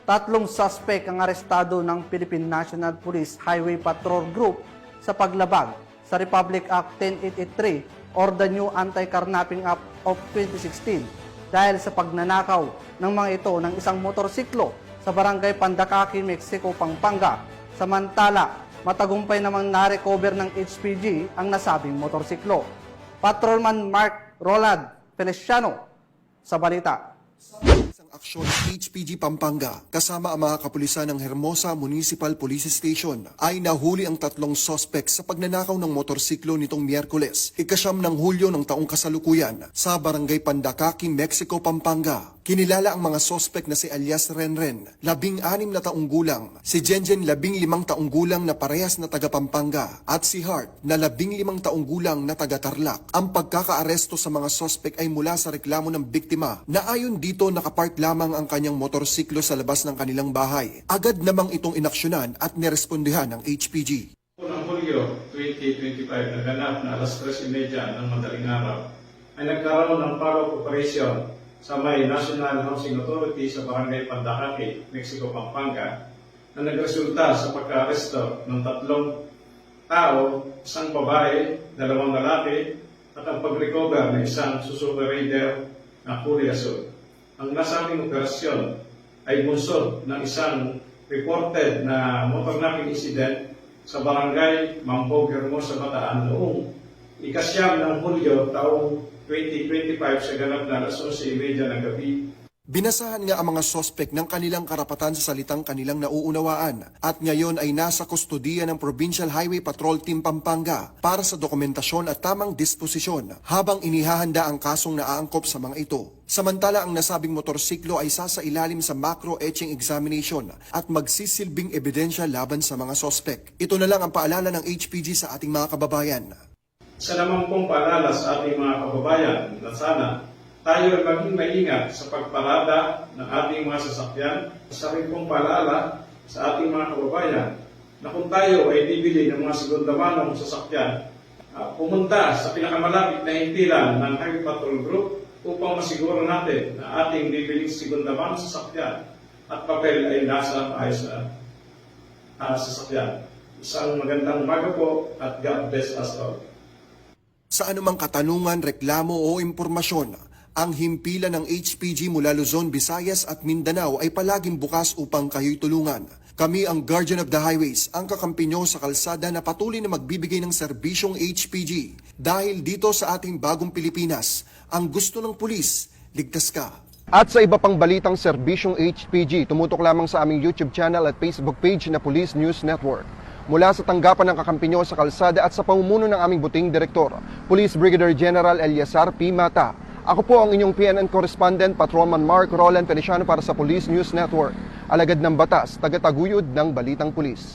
Tatlong suspect ang arestado ng Philippine National Police Highway Patrol Group sa paglabag sa Republic Act 10883 or the new Anti-Carnapping Act of 2016 dahil sa pagnanakaw ng mga ito ng isang motorsiklo sa Barangay Pandakaki, Mexico, Pampanga. Samantala, matagumpay namang na-recover ng HPG ang nasabing motorsiklo. Patrolman Mark Roland Feliciano sa balita. Isang aksyon ng HPG Pampanga kasama ang mga kapulisan ng Hermosa Municipal Police Station ay nahuli ang tatlong suspect sa pagnanakaw ng motorsiklo nitong Miyerkules, ika-9 ng Hulyo ng taong kasalukuyan sa Barangay Pandakaki, Mexico, Pampanga. Kinilala ang mga suspect na si alias Renren, 16 na taong gulang, si Jenjen, 15 taong gulang na parehas na taga Pampanga, at si Hart na 15 taong gulang na taga Tarlac. Ang pagkakaaresto sa mga suspect ay mula sa reklamo ng biktima na ayon dito nakapark lamang ang kanyang motorsiklo sa labas ng kanilang bahay. Agad namang itong inaksyonan at nirespondihan ng HPG. Noong Hulyo 2025, naganap na alas 3:30 ng madaling araw, ay nagkaroon ng follow-up operation sa may National Housing Authority sa Barangay Pandakaki, Mexico, Pampanga, na nagresulta sa pagka-aresto ng 3 tao, isang babae, 2 lalaki, at ang pag-recover ng isang Suzuki Raider na kulay asul. Ang nasabing operasyon ay bunsod ng isang reported na motor knocking incident sa Barangay Mambog, Hermosa, Bataan noong ika-9 ng Hulyo taong 2025 sa ganap na alas 11:30 ng gabi. Binasahan nga ang mga sospek ng kanilang karapatan sa salitang kanilang nauunawaan at ngayon ay nasa kustodiya ng Provincial Highway Patrol Team Pampanga para sa dokumentasyon at tamang disposisyon habang inihahanda ang kasong naaangkop sa mga ito. Samantala ang nasabing motorsiklo ay sasailalim sa macro etching examination at magsisilbing ebidensya laban sa mga sospek. Ito na lang ang paalala ng HPG sa ating mga kababayan. Isa naman pong paalala sa ating mga kababayan na sana tayo ay maging maingat sa pagparada ng ating mga sasakyan. Isa rin pong paalala sa ating mga kababayan na kung tayo ay bibili ng mga segundamanong sasakyan, pumunta sa pinakamalapit na hintilan ng Highway Patrol Group upang masiguro natin na ating bibiling segundamanong sasakyan at papel ay nasa maayos na sasakyan. Isang magandang umaga po at God bless us all. Sa anumang katanungan, reklamo o impormasyon, ang himpilan ng HPG mula Luzon, Visayas at Mindanao ay palaging bukas upang kayo'y tulungan. Kami ang Guardian of the Highways, ang kakampi nyo sa kalsada na patuloy na magbibigay ng serbisyong HPG. Dahil dito sa ating bagong Pilipinas, ang gusto ng pulis, ligtas ka. At sa iba pang balitang serbisyong HPG, tumutok lamang sa aming YouTube channel at Facebook page na Police News Network. Mula sa tanggapan ng kakampi nyo sa kalsada at sa pamumuno ng aming buting direktor, Police Brigadier General Eliazar P. Mata. Ako po ang inyong PNN correspondent, Patrolman Mark Roland Feliciano para sa Police News Network. Alagad ng batas, tagataguyod ng balitang pulis.